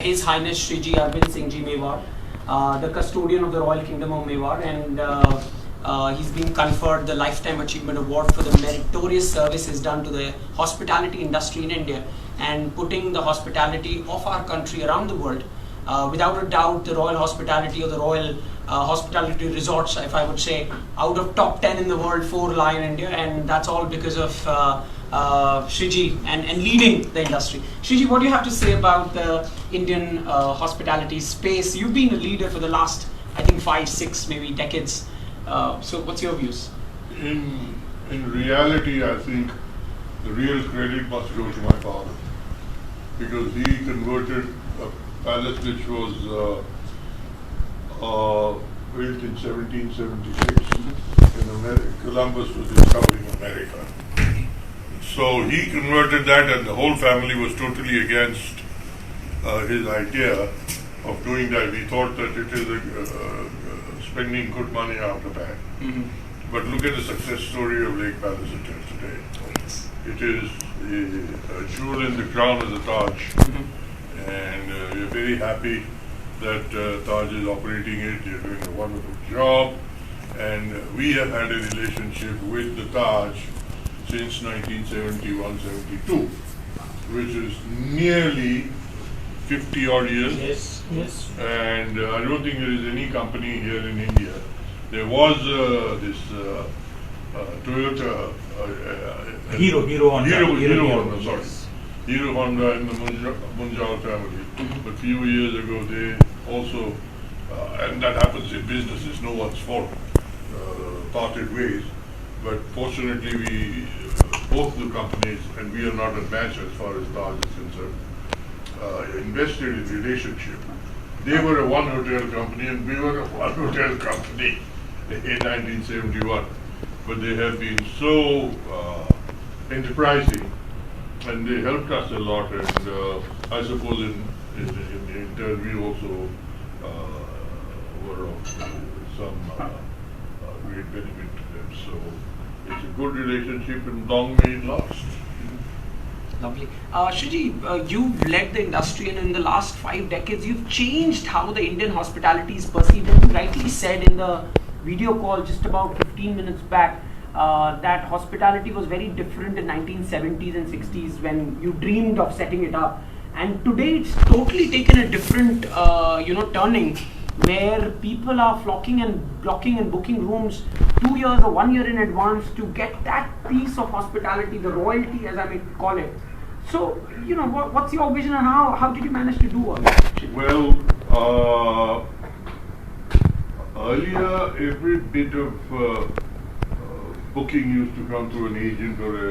His Highness Shri Arvind Singh Ji Mewar, the custodian of the Royal Kingdom of Mewar, and he's been conferred the Lifetime Achievement Award for the meritorious services done to the hospitality industry in India and putting the hospitality of our country around the world. Without a doubt, the Royal Hospitality or the Royal Hospitality Resorts, if I would say, out of top 10 in the world, 4 lie in India, and that's all because of Shriji and leading the industry. Shriji, what do you have to say about the Indian hospitality space? You've been a leader for the last, I think, 5, 6, maybe decades. So what's your views? In reality, I think the real credit must go to my father, because he converted a palace which was built in 1776 in America. Columbus was discovering America. So he converted that, and the whole family was totally against his idea of doing that. We thought that it is spending good money after bad. But look at the success story of Lake Palace Hotel today. It is a jewel in the crown of the Taj. And we're very happy that Taj is operating it. They're doing a wonderful job. And we have had a relationship with the Taj since 1971-72, which is nearly 50 odd years. Yes. And I don't think there is any company here in India. There was this Toyota Hero Honda. Hero Honda and the Munjal family. But a few years ago, they also, and that happens in business, it's no one's fault, parted ways. But fortunately, both the companies, and we are not a match as far as Taj is concerned, invested in relationship. They were a one hotel company and we were a one hotel company in 1971. But they have been so enterprising, and they helped us a lot, and I suppose in turn we also were of some great benefit to them. So it's a good relationship, and long may it last. Lovely. Shriji, you've led the industry, and in the last 5 decades, you've changed how the Indian hospitality is perceived. And you rightly said in the video call just about 15 minutes back that hospitality was very different in 1970s and 60s when you dreamed of setting it up. And today it's totally taken a different, turning, where people are flocking and blocking and booking rooms 2 years or 1 year in advance to get that piece of hospitality, the royalty as I may call it. So, what's your vision, and how did you manage to do all that? Well, earlier every bit of booking used to come through an agent or a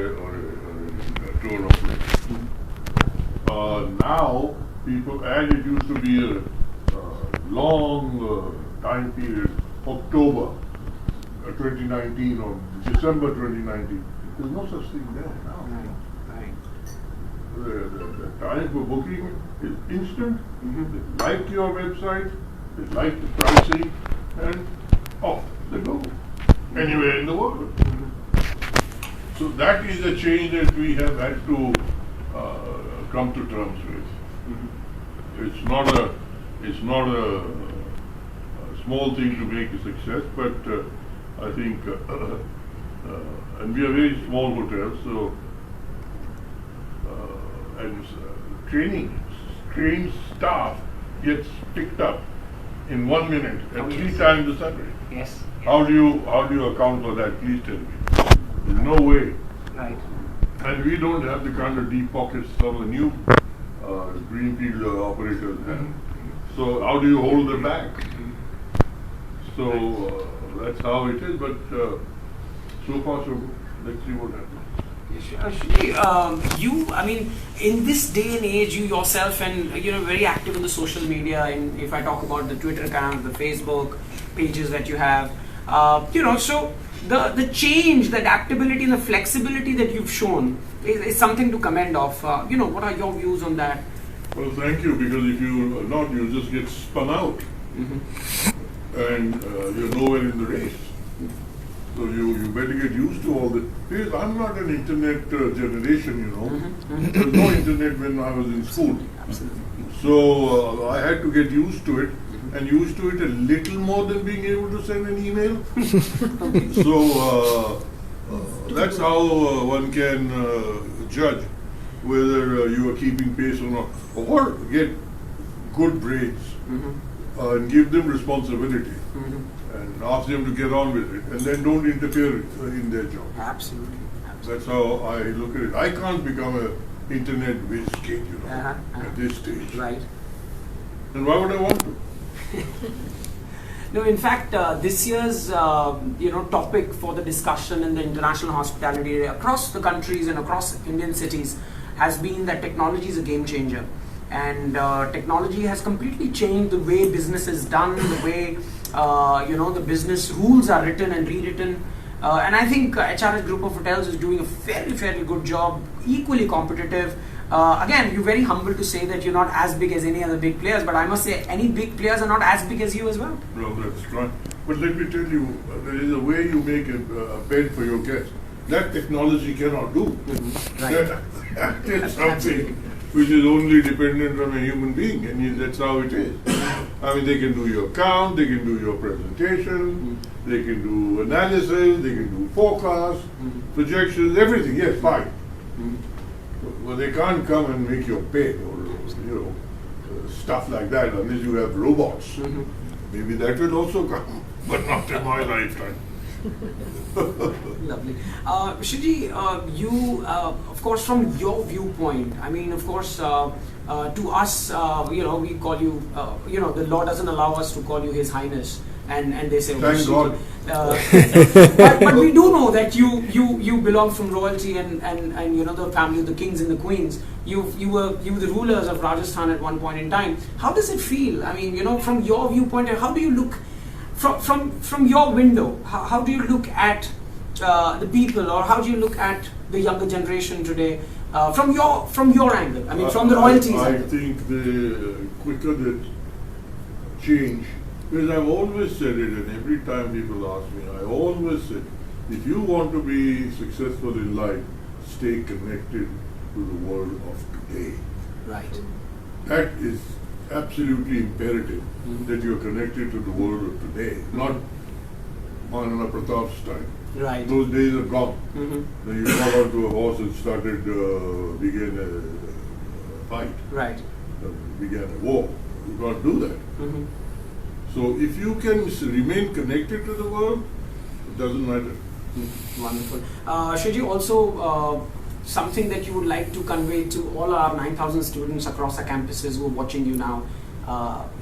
tour operator. Now, people, and it used to be a long time period, October 2019 or December 2019. There's no such thing there now. Right. The time for booking is instant. They like your website, they like the pricing, and off they go. Anywhere in the world. So that is a change that we have had to come to terms with. It's not a small thing to make a success, but I think, and we are very small hotels, so and trained staff gets picked up in 1 minute at 3 times the salary. Yes. How do you account for that? Please tell me. There's no way. Right. And we don't have the kind of deep pockets some of the new greenfield operators have. So how do you hold them back? So that's how it is. But so far so good. Let's see what happens. In this day and age, you yourself and very active in the social media, and if I talk about the Twitter account, the Facebook pages that you have, so the change, the adaptability and the flexibility that you've shown is something to commend of. What are your views on that? Well, thank you, because if you are not, you just get spun out, and you're nowhere in the race. So you better get used to all this. Because I'm not an internet generation, There was no internet when I was in school. Absolutely. So I had to get used to it, and used to it a little more than being able to send an email. So that's how one can judge whether you are keeping pace or not, or get good brains and give them responsibility and ask them to get on with it, and then don't interfere in their job. Absolutely. That's how I look at it. I can't become a internet whiz kid, at this stage. Right. And why would I want to? No, in fact, this year's topic for the discussion in the international hospitality area across the countries and across Indian cities has been that technology is a game changer, and technology has completely changed the way business is done, the way the business rules are written and rewritten. And I think HRS Group of Hotels is doing a fairly good job, equally competitive. Again, you're very humble to say that you're not as big as any other big players, but I must say any big players are not as big as you as well. No, that's right. But let me tell you, there is a way you make a bed for your guests. That technology cannot do. Right. That is something which is only dependent on a human being, and that's how it is. I mean, they can do your account, they can do your presentation, they can do analysis, they can do forecasts, projections, everything. Yes, fine. But they can't come and make your bed or stuff like that unless you have robots. Maybe that will also come, but not in my lifetime. Lovely. Shiji, you, of course, from your viewpoint, I mean, of course, to us, we call you, the law doesn't allow us to call you His Highness. And they say, thank God. But we do know that you belong from royalty and the family of the kings and the queens. You were the rulers of Rajasthan at one point in time. How does it feel? I mean, from your viewpoint, how do you look from your window? How do you look at the people, or how do you look at the younger generation today from your angle? I mean, from the royalties. I think the quicker that change. Because I've always said it, and every time people ask me, I always said, if you want to be successful in life, stay connected to the world of today. Right. That is absolutely imperative, that you're connected to the world of today, not Manana Pratap's time. Right. Those days are gone. Then you got onto a horse and began a fight. Right. Began a war. You can't do that. So if you can remain connected to the world, it doesn't matter. Wonderful. Shiji, also something that you would like to convey to all our 9,000 students across our campuses who are watching you now,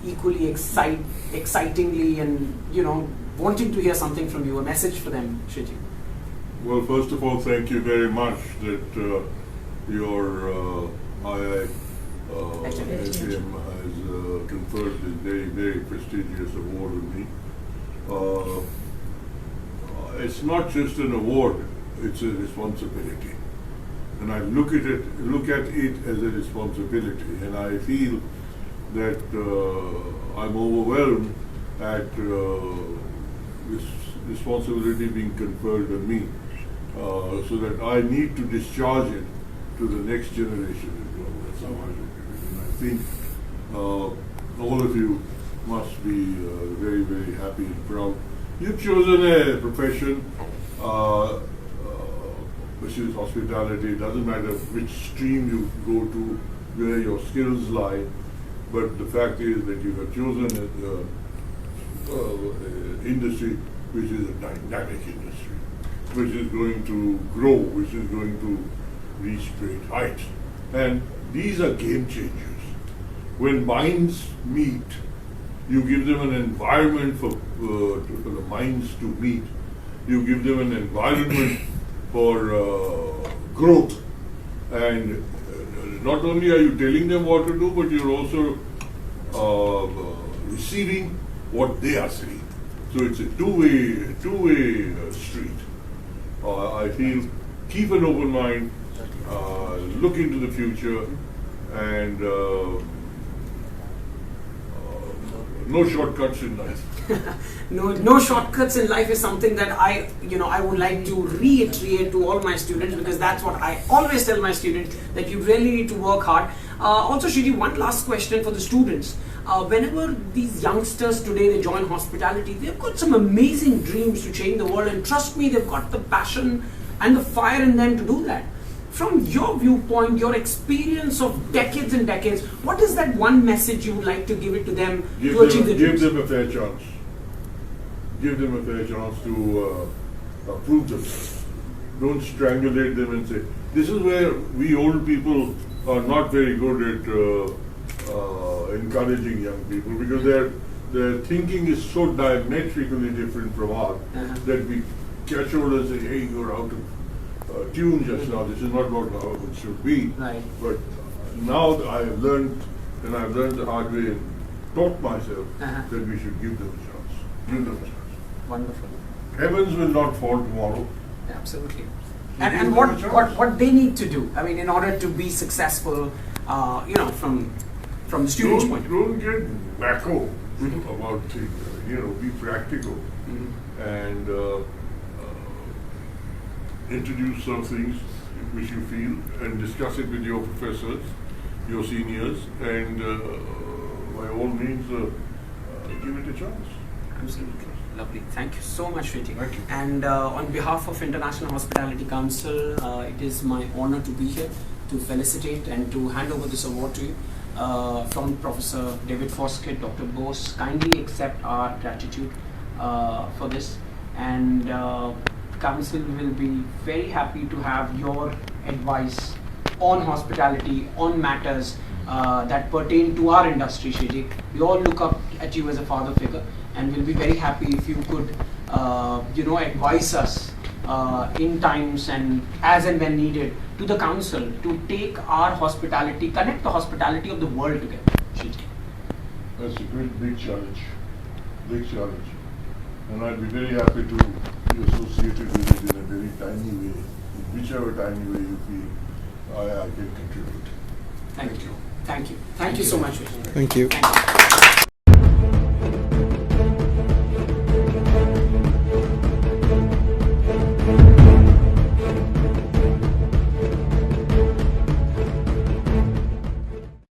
equally excitingly and wanting to hear something from you, a message for them, Shiji. Well, first of all, thank you very much that your HM has conferred this very prestigious award with me. It's not just an award; it's a responsibility, and I look at it as a responsibility, and I feel that I'm overwhelmed at this responsibility being conferred on me, so that I need to discharge it to the next generation as well. That's how I look at it. And I think all of you must be very happy and proud. You've chosen a profession which is hospitality. It doesn't matter which stream you go to, where your skills lie, but the fact is that you have chosen an industry which is a dynamic industry, which is going to grow, which is going to reach great heights. And these are game changers. When minds meet, you give them an environment for the minds to meet. You give them an environment for growth. And not only are you telling them what to do, but you're also receiving what they are saying. So it's a two-way street. I feel keep an open mind, look into the future, and no shortcuts in life. No shortcuts in life is something that I would like to reiterate to all my students, because that's what I always tell my students, that you really need to work hard. Also, Shriji, one last question for the students. Whenever these youngsters today, they join hospitality, they've got some amazing dreams to change the world, and trust me, they've got the passion and the fire in them to do that. From your viewpoint, your experience of decades and decades, what is that one message you would like to give it to them to achieve their dreams? Give them a fair chance. Give them a fair chance to prove themselves. Don't strangulate them and say, this is where we old people are not very good at encouraging young people, because their thinking is so diametrically different from ours that we catch hold and say, hey, you're out of tune just now. This is not what how it should be. Right. But now I have learned, and I've learned the hard way and taught myself that we should give them a chance. Give them a chance. Wonderful. Heavens will not fall tomorrow. Absolutely. And what they need to do, I mean, in order to be successful, from the student's point. Don't get wacko about things. Be practical and introduce some things which you feel, and discuss it with your professors, your seniors, and by all means give it a chance. Absolutely. Lovely. Thank you so much, Shriji. Thank you. And on behalf of International Hospitality Council, it is my honor to be here to felicitate and to hand over this award to you from Professor David Foskett, Dr. Bose. Kindly accept our gratitude for this, and Council will be very happy to have your advice on hospitality, on matters that pertain to our industry, Shriji. We all look up at you as a father figure, and we'll be very happy if you could, advise us in times and as and when needed to the council to take our hospitality, connect the hospitality of the world together, Shriji. That's a great big challenge, and I'd be very happy to be associated with it in a very tiny way, in whichever tiny way you feel I can contribute. Thank you. Thank you so much, Shriji. Thank you. Thank you.